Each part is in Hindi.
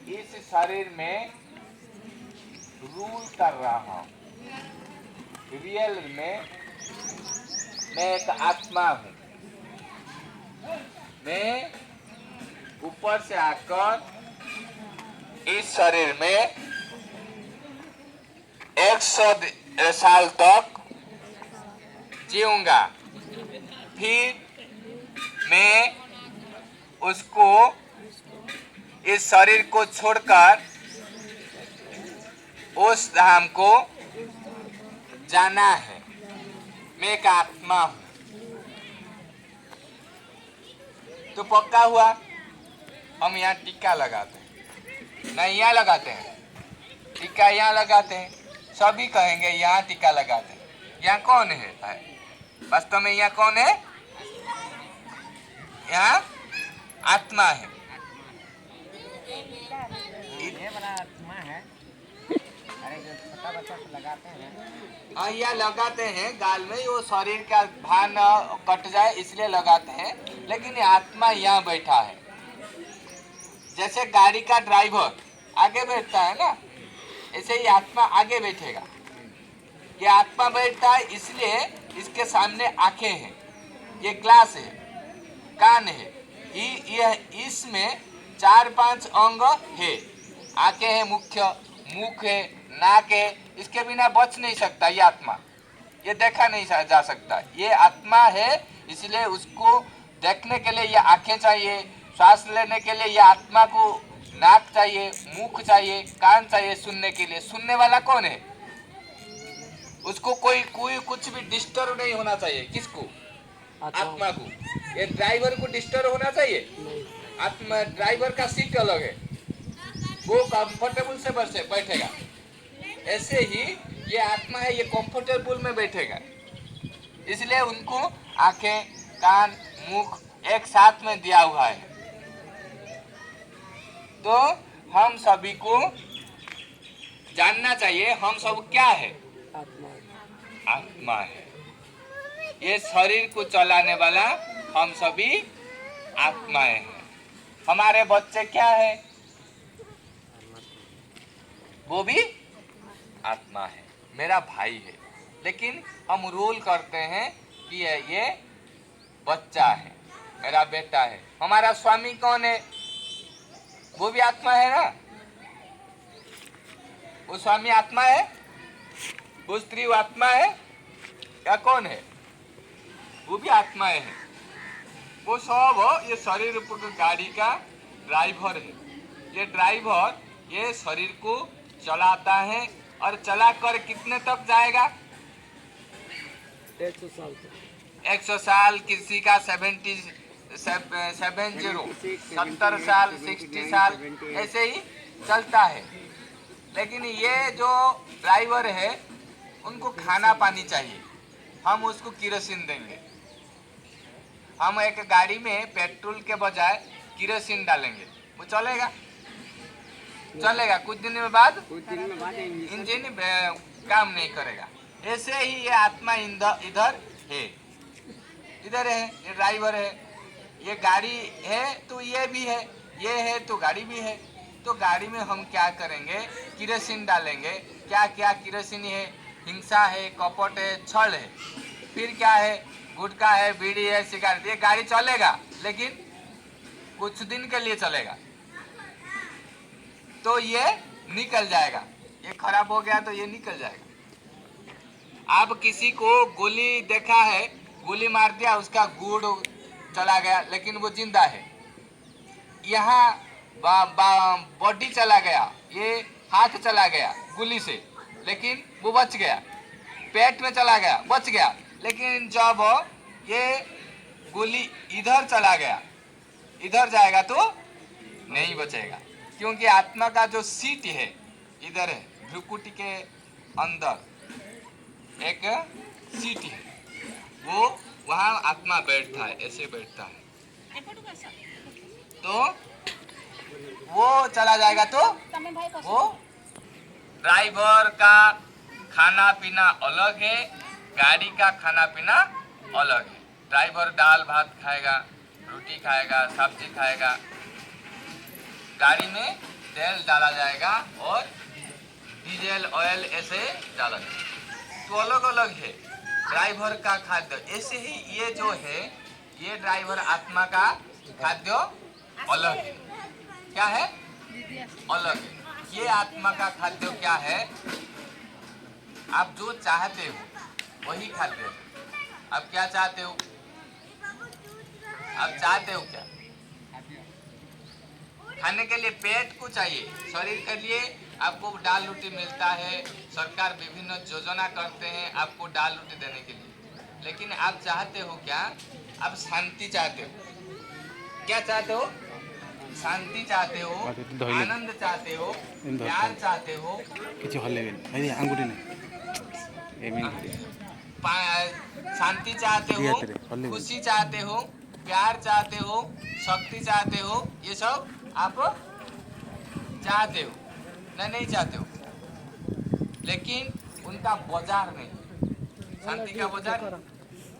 इस शरीर में रूल कर रहा हूं। रियल में मैं एक आत्मा हूं। मैं ऊपर से आकर इस शरीर में 100 साल तक जीऊंगा। फिर मैं उसको इस शरीर को छोड़कर उस धाम को जाना है। मैं एक आत्मा हूं। तो पक्का हुआ। हम यहाँ टीका लगाते हैं, नहीं यहाँ लगाते हैं टीका, यहाँ लगाते हैं। सभी कहेंगे यहाँ टीका लगाते हैं। यहाँ कौन है वास्तव में? यहाँ कौन है? यहाँ आत्मा है। ये बड़ा आत्मा है। अरे जो छोटा बच्चा को लगाते हैं, हाँ यहाँ लगाते हैं गाल में, वो शरीर का भान कट जाए इसलिए लगाते हैं। लेकिन ये आत्मा यहाँ बैठा है। जैसे गाड़ी का ड्राइवर आगे बैठता है ना, ऐसे ही आत्मा आगे बैठेगा। ये आत्मा बैठता है इसलिए इसके सामने आंखें हैं, ये ग्लास है, कान है, ये इसमें 4-5 अंग है। आंखें हैं, मुख्य मुख है, नाक है। इसके बिना बच नहीं सकता ये आत्मा। ये देखा नहीं जा सकता। ये आत्मा है इसलिए उसको देखने के लिए ये आंखें चाहिए, सांस लेने के लिए ये आत्मा को नाक चाहिए, मुख चाहिए, कान चाहिए। सुनने के लिए सुनने वाला कौन है? उसको कोई कुछ भी डिस्टर्ब नहीं होना चाहिए। किसको? आत्मा को। ये ड्राइवर को डिस्टर्ब होना चाहिए? आत्मा ड्राइवर का सीट अलग है, वो कंफर्टेबल से बैठेगा। ऐसे ही ये आत्मा है, ये कंफर्टेबल में बैठेगा। इसलिए उनको आंखें, कान, मुख एक साथ में दिया हुआ है। तो हम सभी को जानना चाहिए हम सब क्या है? आत्मा है। ये शरीर को चलाने वाला हम सभी आत्माएं हैं। हमारे बच्चे क्या है? वो भी आत्मा है, मेरा भाई है। लेकिन हम रोल करते हैं कि ये बच्चा है, मेरा बेटा है। हमारा स्वामी कौन है? वो भी आत्मा है ना? वो स्वामी आत्मा है, वो स्त्री आत्मा है या कौन है? वो भी आत्माएं है। वो सब ये शरीर रूप गाड़ी का ड्राइवर है। ये ड्राइवर ये शरीर को चलाता है और चलाकर कितने तक जाएगा? 100 साल तक। 100 साल, किसी का 70 साल, 60 साल, ऐसे ही चलता है। लेकिन ये जो ड्राइवर है उनको खाना पानी चाहिए। हम उसको केरोसिन देंगे। हम एक गाड़ी में पेट्रोल के बजाय केरोसिन डालेंगे, वो चलेगा? चलेगा। कुछ दिन में बाद इंजन काम नहीं करेगा। ऐसे ही ये आत्मा इधर है, इधर है। ये ड्राइवर है, ये गाड़ी है तो ये भी है, ये है तो गाड़ी भी है। तो गाड़ी में हम क्या करेंगे? केरोसिन डालेंगे। क्या क्या केरोसिन है? हिंसा है, कपट है, छल है, फिर क्या है? गुटखा है, बीड़ी है, सिगारेट। ये गाड़ी चलेगा लेकिन कुछ दिन के लिए चलेगा, तो ये निकल जाएगा। ये खराब हो गया तो ये निकल जाएगा। आप किसी को गोली देखा है, गोली मार दिया, उसका गुड़ चला गया लेकिन वो जिंदा है। यहाँ बॉडी चला गया, ये हाथ चला गया गोली से, लेकिन वो बच गया। पेट में चला गया, बच गया। लेकिन जब ये गोली इधर चला गया, इधर जाएगा तो नहीं बचेगा, क्योंकि आत्मा का जो सीट है इधर है, भ्रुकुटी के अंदर एक सीट है, वो वहाँ आत्मा बैठता है, ऐसे बैठता है। तो वो चला जाएगा तो वो ड्राइवर का खाना पीना अलग है, गाड़ी का खाना पीना अलग है। ड्राइवर दाल भात खाएगा, रोटी खाएगा, सब्जी खाएगा। गाड़ी में तेल डाला जाएगा और डीजल ऑयल ऐसे डाला जाएगा। तो अलग अलग है ड्राइवर का खाद्य। ऐसे ही ये जो है ये ड्राइवर आत्मा का खाद्य अलग है। क्या है? अलग है। ये आत्मा का खाद्य क्या है? आप जो चाहते हो वही खाद्य है। आप क्या चाहते हो? आप चाहते हो क्या? खाने के लिए पेट को चाहिए, शरीर के लिए आपको दाल रोटी मिलता है। सरकार विभिन्न योजना करते हैं आपको दाल रोटी देने के लिए। लेकिन आप चाहते हो क्या? आप शांति चाहते हो। क्या चाहते हो? शांति चाहते हो, आनंद चाहते हो, प्यार चाहते हो, शांति चाहते हो, खुशी चाहते हो, प्यार चाहते हो, शक्ति चाहते हो। ये सब आप चाहते हो ना? नहीं चाहते हो। लेकिन उनका बाजार नहीं। शांति का बाजार है,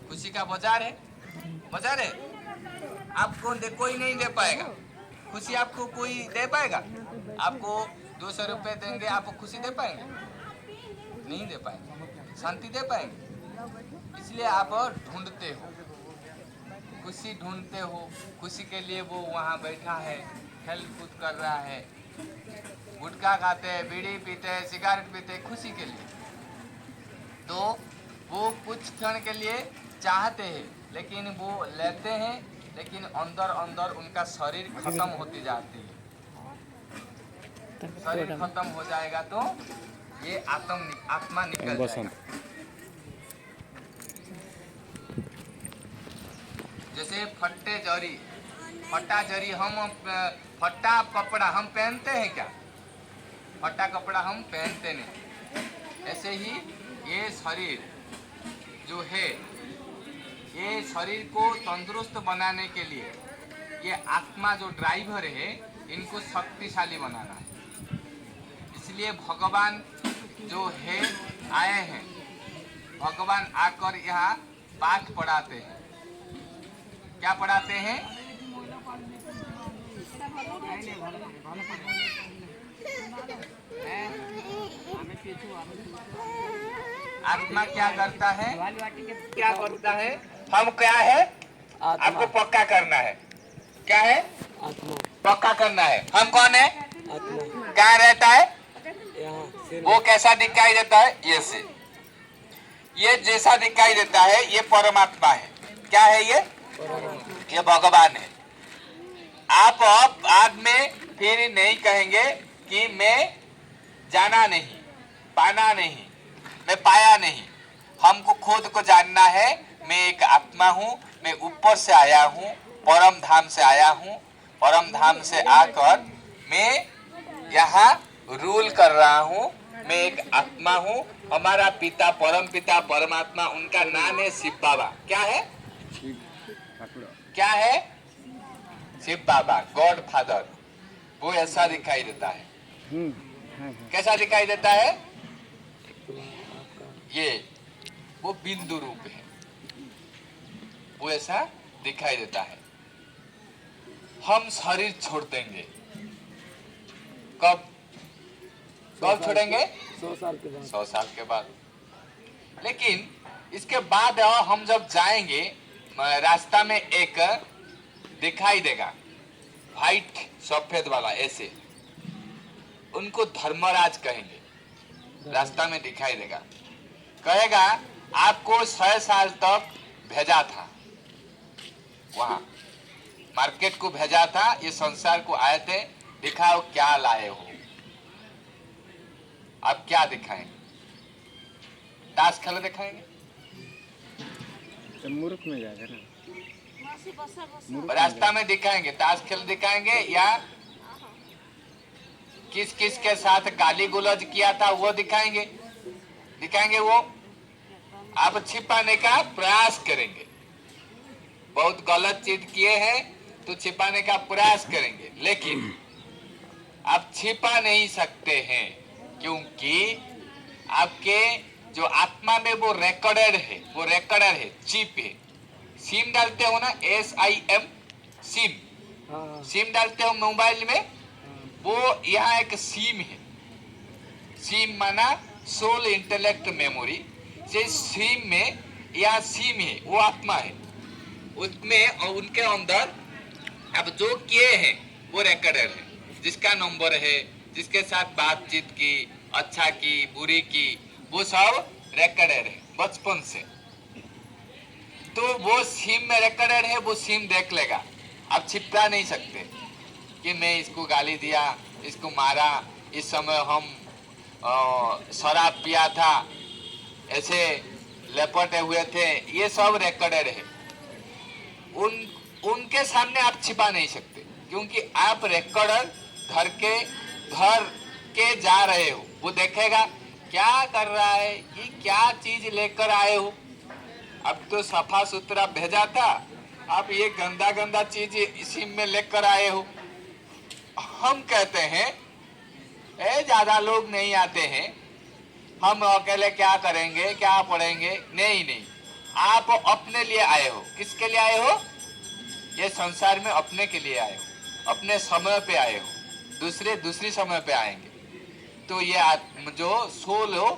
खुशी का बाजार है। बाजार है। आपको कोई नहीं दे पाएगा। खुशी आपको कोई दे पाएगा? आपको 200 रुपये देंगे, आपको खुशी दे पाएंगे? नहीं दे पाएंगे। शांति दे पाएंगे? इसलिए आप ढूंढते हो, खुशी ढूंढते हो। खुशी के लिए वो वहाँ बैठा है, खेल कूद कर रहा है, गुटखा खाते हैं, बीड़ी पीते हैं, सिगरेट पीते हैं खुशी के लिए। तो वो कुछ क्षण के लिए चाहते हैं, लेकिन वो लेते हैं, लेकिन अंदर अंदर उनका शरीर खत्म होती जाती है। शरीर खत्म हो जाएगा तो ये आत्मा निकल जाएगा। जैसे फट्टे जरी, फटा जरी, हम फटा कपड़ा हम पहनते हैं क्या? फटा कपड़ा हम पहनते नहीं। ऐसे ही ये शरीर जो है, ये शरीर को तंदुरुस्त बनाने के लिए ये आत्मा जो ड्राइवर है इनको शक्तिशाली बनाना है। इसलिए भगवान जो है आए हैं, भगवान आकर यहाँ पाठ पढ़ाते हैं। क्या पढ़ाते हैं? आत्मा क्या करता है? क्या करता है? हम क्या है? आपको पक्का करना है। क्या है? आत्मा पक्का करना है। हम कौन है? आत्मा। क्या रहता है? वो कैसा दिखाई देता है? ये से ये जैसा दिखाई देता है ये परमात्मा है। क्या है ये? ये भगवान है। आप बाद में फिर नहीं कहेंगे कि मैं जाना नहीं, पाना नहीं, मैं पाया नहीं। हमको खुद को जानना है। मैं एक आत्मा हूँ, मैं ऊपर से आया हूँ, परम धाम से आया हूँ। परम धाम से आकर मैं यहाँ रूल कर रहा हूँ। मैं एक आत्मा हूँ। हमारा पिता परम पिता परमात्मा, उनका नाम है शिव बाबा। क्या है? क्या है? शिव बाबा, गॉड फादर। वो ऐसा दिखाई देता है। कैसा दिखाई देता है? ये वो बिंदु रूप है, वो ऐसा दिखाई देता है। हम शरीर छोड़ देंगे कब? कब छोड़ेंगे? 100 साल के बाद। 100 साल के बाद। लेकिन इसके बाद हम जब जाएंगे, रास्ता में एक दिखाई देगा, व्हाइट सफेद वाला, ऐसे उनको धर्मराज कहेंगे। रास्ता में दिखाई देगा, कहेगा आपको 100 साल तक भेजा था, वहां मार्केट को भेजा था, ये संसार को आए थे, दिखाओ क्या लाए हो। आप क्या दिखाएंगे? ताश खेल दिखाएंगे? मूर्ख में जाएगा ना। रास्ता में दिखाएंगे, ताश खेल दिखाएंगे, या किस किस के साथ गाली गुलौज किया था वो दिखाएंगे? दिखाएंगे वो। आप छिपाने का प्रयास करेंगे। बहुत गलत चीज किए हैं तो छिपाने का प्रयास करेंगे, लेकिन आप छिपा नहीं सकते हैं, क्योंकि आपके जो आत्मा में वो रिकॉर्डर है, वो रिकॉर्डर है, चिप है। सिम डालते हो ना, SIM, सिम। सिम डालते हो मोबाइल में, वो यहाँ एक सीम है। सीम माना सोल इंटेलेक्ट मेमोरी से सीम में, यहाँ सीम है वो आत्मा है, उसमें और उनके अंदर अब जो किए हैं वो रिकॉर्डर है, जिसका नंबर है, जिसके साथ बातचीत की, अच्छा की बुरी की, वो सब रिकॉर्डर है बचपन से। तो वो सिम में रिकॉर्डर है, वो सिम देख लेगा। आप छिपा नहीं सकते कि मैं इसको गाली दिया, इसको मारा, इस समय हम शराब पिया था, ऐसे लपटे हुए थे, ये सब रिकॉर्डर है। उनके सामने आप छिपा नहीं सकते, क्योंकि आप रिकॉर्डर घर के जा रहे हो, वो देखेगा क्या कर रहा है, ये क्या चीज लेकर आए हो। अब तो सफा सुथरा भेजा था, आप ये गंदा गंदा चीज इसी में लेकर आए हो। हम कहते हैं ज्यादा लोग नहीं आते हैं, हम अकेले क्या करेंगे, क्या पढ़ेंगे। नहीं नहीं, आप अपने लिए आए हो। किसके लिए आए हो? ये संसार में अपने के लिए आए हो, अपने समय पे आए हो। दूसरी समय पे आएंगे तो ये जो सोल हो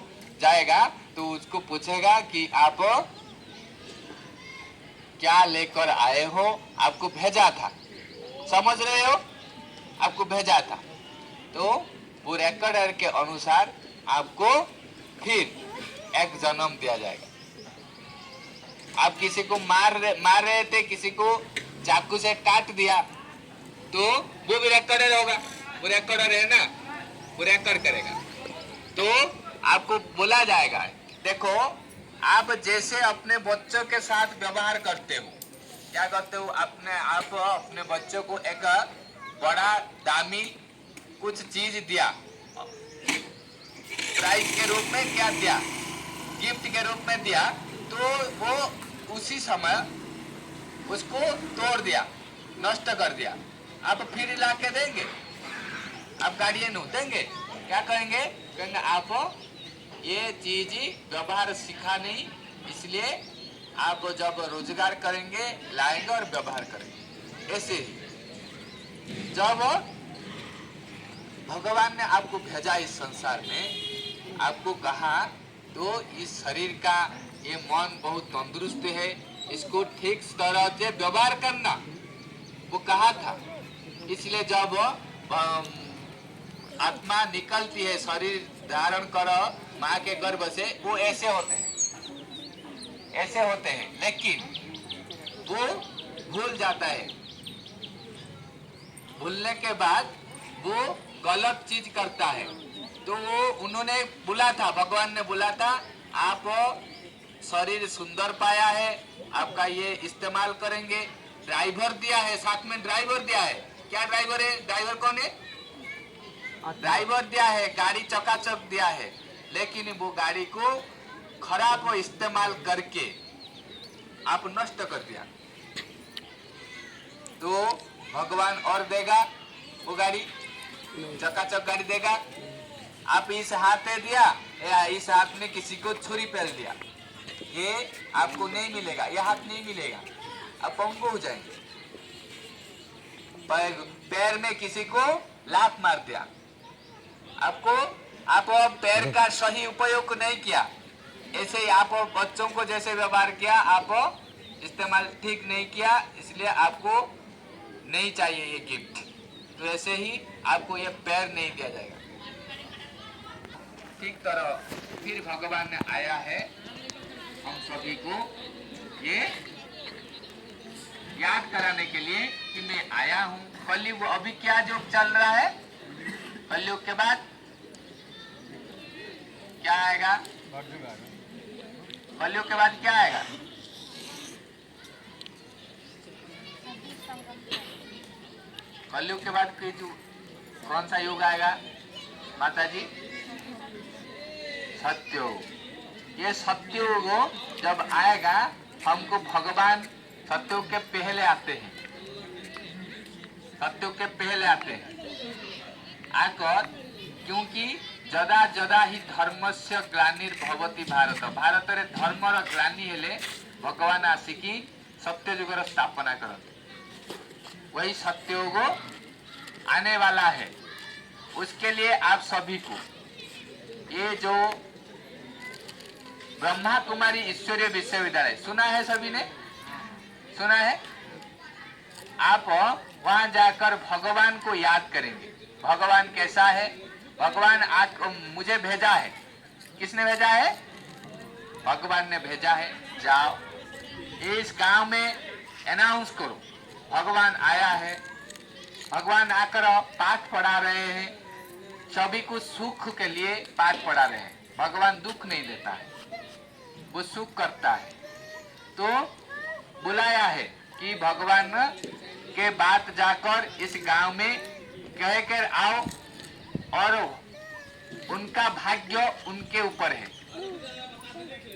जाएगा तो उसको पूछेगा कि आप क्या लेकर आए हो, आपको भेजा था, समझ रहे हो, आपको भेजा था। तो वो रिकॉर्डर के अनुसार आपको फिर एक जन्म दिया जाएगा। आप किसी को मार रहे थे, किसी को चाकू से काट दिया, तो वो भी रिकॉर्डर होगा, वो रिकॉर्डर है ना, वो रिकॉर्ड करेगा। तो आपको बोला जाएगा, देखो आप जैसे अपने बच्चों के साथ व्यवहार करते हो, क्या करते हो, आप अपने बच्चों को एक बड़ा दामी कुछ चीज दिया, प्राइज के रूप में क्या दिया, गिफ्ट के रूप में दिया, तो वो उसी समय उसको तोड़ दिया, नष्ट कर दिया, आप फिर ला के देंगे? आप गार्डियन हो, देंगे? क्या कहेंगे? कहेंगे आप ये चीज व्यवहार सीखा नहीं, इसलिए आप जब रोजगार करेंगे लाएंगे और व्यवहार करेंगे। ऐसे ही जब भगवान ने आपको भेजा इस संसार में, आपको कहा तो इस शरीर का ये मन बहुत तंदुरुस्त है, इसको ठीक तरह से व्यवहार करना, वो कहा था। इसलिए जब आत्मा निकलती है, शरीर धारण करो माँ के गर्भ से, वो ऐसे होते हैं, ऐसे होते हैं, लेकिन वो भूल जाता है। भूलने के बाद वो गलत चीज करता है। तो वो उन्होंने बोला था, भगवान ने बोला था, आप शरीर सुंदर पाया है, आपका ये इस्तेमाल करेंगे। ड्राइवर दिया है, साथ में ड्राइवर दिया है। क्या ड्राइवर है? ड्राइवर कौन है? ड्राइवर दिया है, गाड़ी चकाचक दिया है, लेकिन वो गाड़ी को खराब इस्तेमाल करके आप नष्ट कर दिया। तो भगवान और देगा वो गाड़ी, चकाचक गाड़ी देगा। आप इस हाथ में दिया या इस हाथ में किसी को छुरी पहन दिया, ये आपको नहीं मिलेगा, ये हाथ नहीं मिलेगा, आप पंगु हो जाएंगे। पैर में किसी को लात मार दिया, आप पैर का सही उपयोग नहीं किया, ऐसे ही आप बच्चों को जैसे व्यवहार किया, आप इस्तेमाल ठीक नहीं किया, इसलिए आपको नहीं चाहिए ये गिफ्ट। तो ऐसे ही आपको ये पैर नहीं दिया जाएगा। ठीक तरह फिर भगवान ने आया है हम सभी को ये याद कराने के लिए कि मैं आया हूँ। कलयुग अभी क्या जो चल रहा है, कलयुग के बाद क्या आएगा? कलयुग के बाद क्या आएगा? कलयुग के बाद कौन सा युग आएगा माता जी? सत्ययुग। ये सत्ययुग जब आएगा, हमको भगवान सत्ययुग के पहले आते हैं, सत्ययुग के पहले आते हैं आकर, क्योंकि जदा जदा ही धर्मस्य ग्लानिर्भवति भारत, भारत रे धर्मर ग्लानि हेले भगवान आसिकी सत्ययुगर स्थापना करते। वही सत्ययुग आने वाला है। उसके लिए आप सभी को ये जो ब्रह्मा कुमारी ईश्वरीय विश्वविद्यालय सुना है, सभी ने सुना है। आप वहां जाकर भगवान को याद करेंगे। भगवान कैसा है, भगवान आज मुझे भेजा है। किसने भेजा है? भगवान ने भेजा है। जाओ इस गांव में अनाउंस करो भगवान आया है। भगवान आकर पाठ पढ़ा रहे हैं, सभी को सुख के लिए पाठ पढ़ा रहे हैं। भगवान दुख नहीं देता है, वो सुख करता है। तो बुलाया है कि भगवान के बात जाकर इस गांव में कह कर आओ, और उनका भाग्य उनके ऊपर है।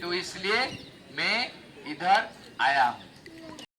तो इसलिए मैं इधर आया हूं।